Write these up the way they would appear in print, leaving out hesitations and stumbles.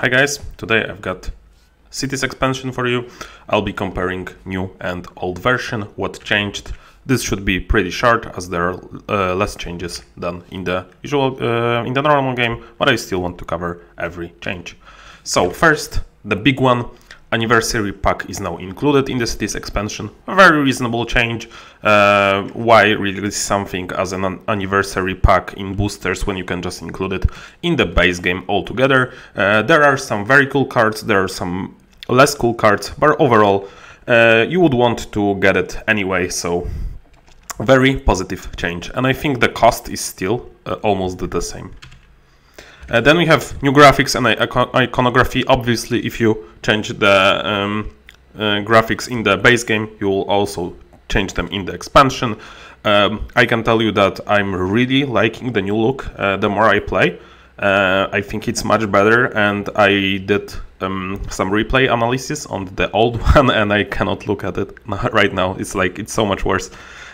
Hi guys, today I've got cities expansion for you. I'll be comparing new and old version, what changed. This should be pretty short as there are less changes than in the usual in the normal game, but I still want to cover every change. So first, the big one, anniversary pack is now included in the cities expansion. A very reasonable change. Why release something as an anniversary pack in boosters when you can just include it in the base game altogether? There are some very cool cards, there are some less cool cards, but overall you would want to get it anyway, so very positive change. And I think the cost is still almost the same. Then we have new graphics and iconography. Obviously, if you change the graphics in the base game, you will also change them in the expansion. I can tell you that I'm really liking the new look the more I play. I think it's much better, and I did some replay analysis on the old one and I cannot look at it right now. It's like, it's so much worse.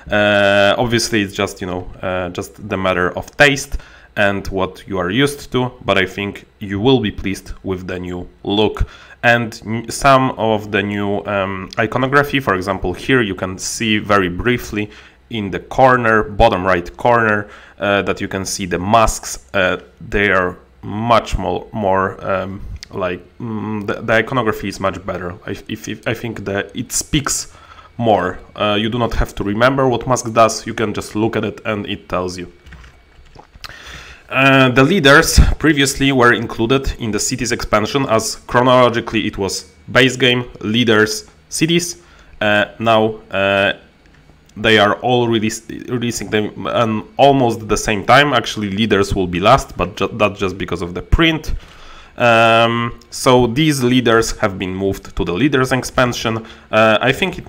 Obviously, it's just, you know, just the matter of taste and what you are used to, but I think you will be pleased with the new look. And some of the new iconography, for example, here you can see very briefly in the corner, bottom right corner, that you can see the masks. They are much more the iconography is much better. I think that it speaks more. You do not have to remember what mask does, you can just look at it and it tells you. The leaders previously were included in the cities expansion, as chronologically it was base game, leaders, cities. Now they are all releasing them almost the same time. Actually, leaders will be last, but that's just because of the print. So these leaders have been moved to the leaders expansion. I think it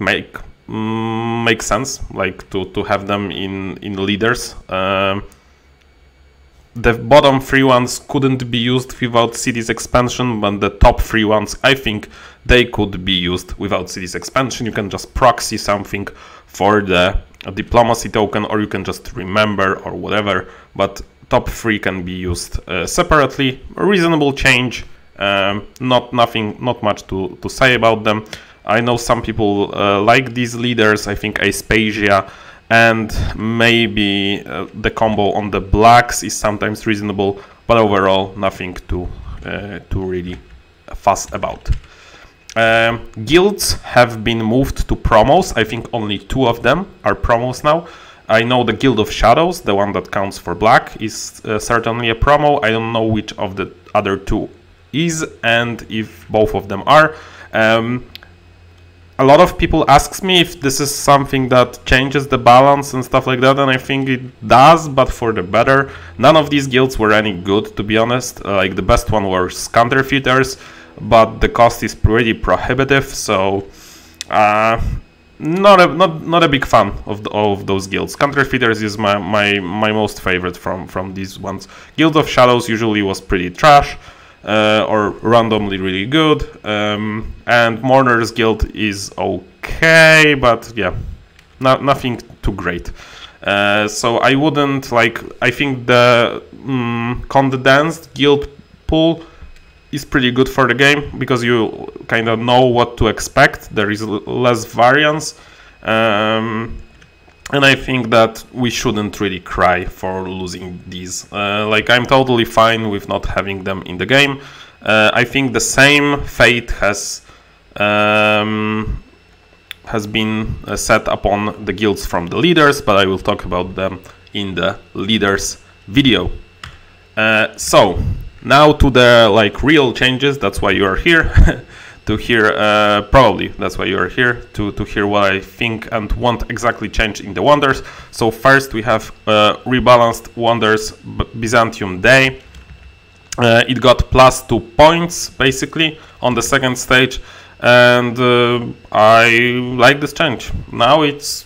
makes sense, like to have them in leaders. The bottom three ones couldn't be used without cities expansion, but the top three ones, I think they could be used without cities expansion. You can just proxy something for the diplomacy token, or you can just remember or whatever, but top three can be used separately. A reasonable change, not much to say about them. I know some people like these leaders. I think Aspasia and maybe the combo on the blacks is sometimes reasonable, but overall nothing to really fuss about. Guilds have been moved to promos. I think only 2 of them are promos now. I know the Guild of Shadows, the one that counts for black, is certainly a promo. I don't know which of the other 2 is, and if both of them are. A lot of people ask me if this is something that changes the balance and stuff like that, and I think it does, but for the better. None of these guilds were any good, to be honest. Like, the best one was Counterfeiters, but the cost is pretty prohibitive, so not a big fan of those guilds. Counterfeiters is my most favorite from these ones. Guild of Shadows usually was pretty trash. Or randomly really good, and Mourner's Guild is okay, but yeah, nothing too great. So I wouldn't like. I think the condensed guild pool is pretty good for the game because you kind of know what to expect. There is less variance. And I think that we shouldn't really cry for losing these. Like, I'm totally fine with not having them in the game. I think the same fate has been set upon the guilds from the leaders, but I will talk about them in the leaders video. So now to the real changes. That's why you are here. To hear, probably that's why you are here, to hear what I think and want exactly change in the wonders. So first we have rebalanced wonders Byzantium A. It got +2 points basically on the second stage, and I like this change. Now it's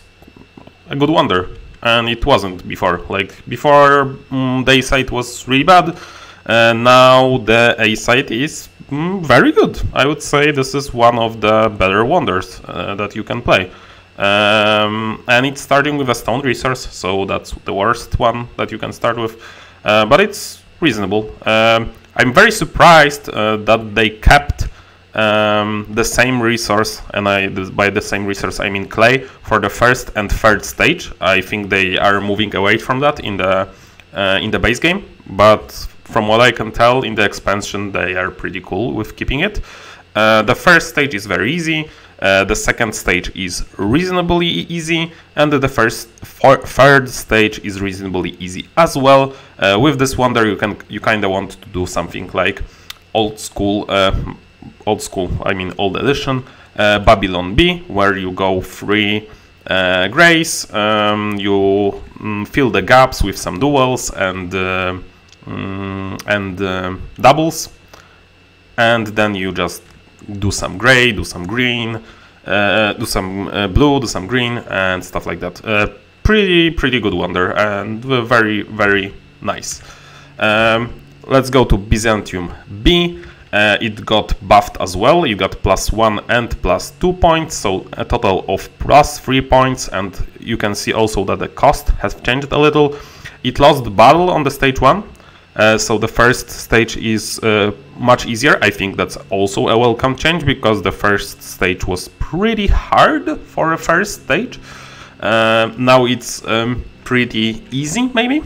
a good wonder, and it wasn't before. Like, before the A side was really bad, and now the A side is very good. I would say this is one of the better wonders that you can play. And it's starting with a stone resource, so that's the worst one that you can start with. But it's reasonable. I'm very surprised that they kept the same resource, and by the same resource I mean clay, for the first and third stage. I think they are moving away from that in the base game, but from what I can tell in the expansion they are pretty cool with keeping it. The first stage is very easy, the second stage is reasonably easy, and the third stage is reasonably easy as well. With this wonder you kind of want to do something like old school, I mean old edition, Babylon B, where you go 3 grays, you fill the gaps with some duels and doubles, and then you just do some gray, do some green, do some blue, do some green, and stuff like that. Pretty good wonder, and very, very nice. Let's go to Byzantium B. It got buffed as well. You got +1 and +2 points, so a total of +3 points, and you can see also that the cost has changed a little. It lost battle on the stage 1, so the first stage is much easier. I think that's also a welcome change, because the first stage was pretty hard for a first stage. Now it's pretty easy maybe,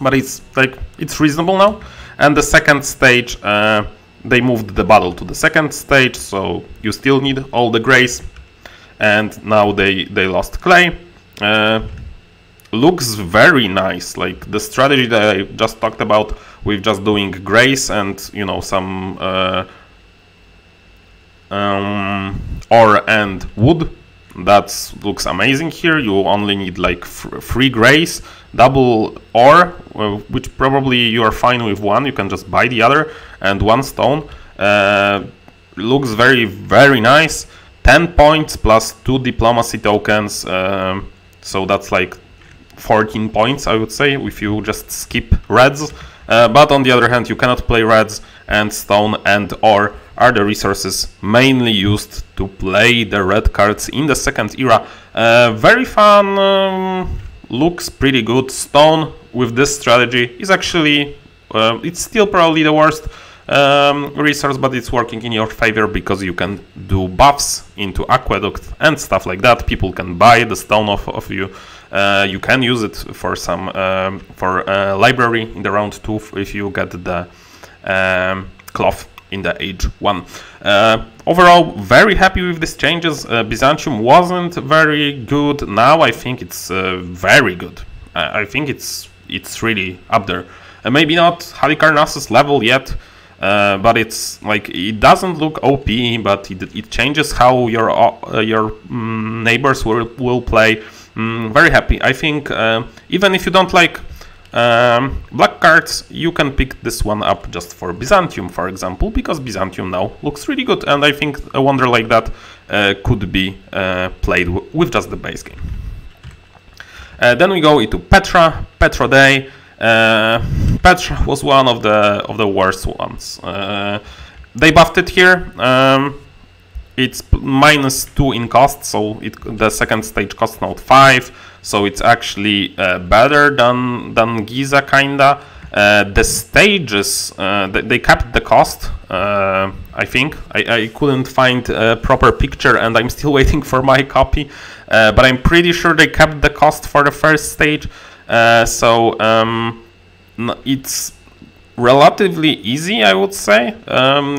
but it's reasonable now. And the second stage, they moved the battle to the second stage, so you still need all the grays, and now they lost clay. Looks very nice, like the strategy that I just talked about with just doing grays and, you know, some ore and wood. That looks amazing here. You only need like 3 grays, double ore, which probably you are fine with 1. You can just buy the other, and 1 stone. Looks very, very nice. 10 points plus 2 diplomacy tokens. So that's like 14 points, I would say, if you just skip reds. But on the other hand, you cannot play reds, and stone and ore are the resources mainly used to play the red cards in the second era. Very fun, looks pretty good. Stone with this strategy is actually, it's still probably the worst resource, but it's working in your favor because you can do buffs into aqueduct and stuff like that. People can buy the stone of you. You can use it for some library in the round 2 if you get the cloth in the age 1. Overall, very happy with these changes. Byzantium wasn't very good. Now I think it's very good. I think it's really up there. Maybe not Halicarnassus level yet, but it's like, it doesn't look OP, but it changes how your neighbors will play. Very happy. I think even if you don't like black cards, you can pick this one up just for Byzantium, for example, because Byzantium now looks really good, and I think a wonder like that could be played with just the base game. Then we go into Petra Day. Petra was one of the worst ones. They buffed it here. It's -2 in cost, so the second stage costs now 5, so it's actually better than Giza kinda. The stages, they kept the cost, I think. I couldn't find a proper picture, and I'm still waiting for my copy, but I'm pretty sure they kept the cost for the first stage, so it's relatively easy, I would say.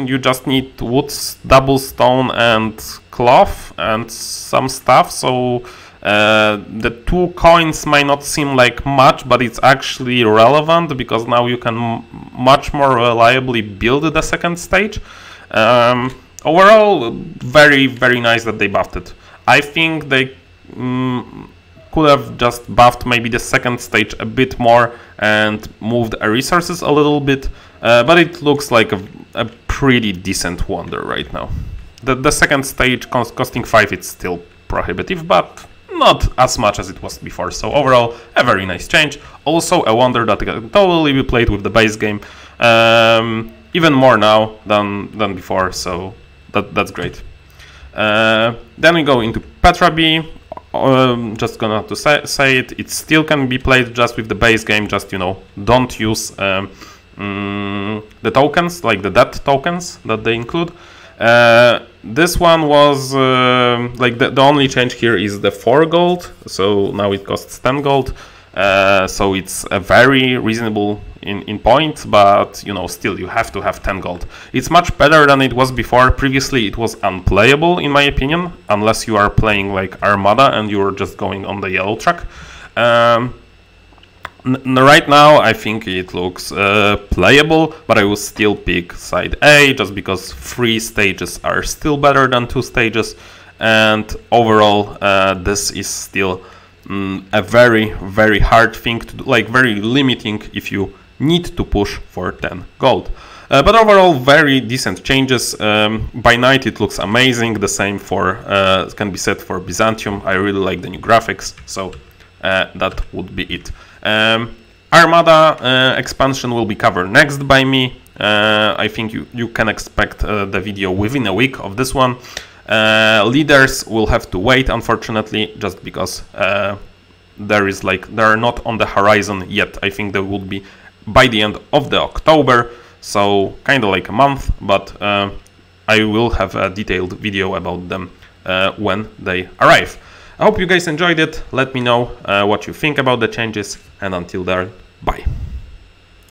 You just need woods, double stone, and cloth, and some stuff. So the 2 coins might not seem like much, but it's actually relevant, because now you can much more reliably build the second stage. Overall, very, very nice that they buffed it. I think they could have just buffed maybe the second stage a bit more and moved resources a little bit, but it looks like a pretty decent wonder right now. The second stage costing 5, it's still prohibitive, but not as much as it was before. So overall, a very nice change. Also a wonder that can totally be played with the base game, even more now than before, so that's great. Then we go into Petra B. Just gonna say it still can be played just with the base game, just, you know, don't use the tokens, like the debt tokens that they include. This one was like the only change here is the 4 gold, so now it costs 10 gold. So it's a very reasonable in points, but you know, still you have to have 10 gold. It's much better than it was before. Previously it was unplayable in my opinion, unless you are playing like Armada and you're just going on the yellow track. Right now I think it looks playable, but I will still pick side A just because 3 stages are still better than 2 stages, and overall this is still a very hard thing to do, like very limiting if you need to push for 10 gold. But overall very decent changes. By night it looks amazing. The same for can be said for Byzantium. I really like the new graphics, so that would be it. Armada expansion will be covered next by me. I think you can expect the video within a week of this one. Leaders will have to wait, unfortunately, just because they are not on the horizon yet. I think they will be by the end of the October, so kind of like a month, but I will have a detailed video about them when they arrive. I hope you guys enjoyed it. Let me know what you think about the changes, and until then, bye.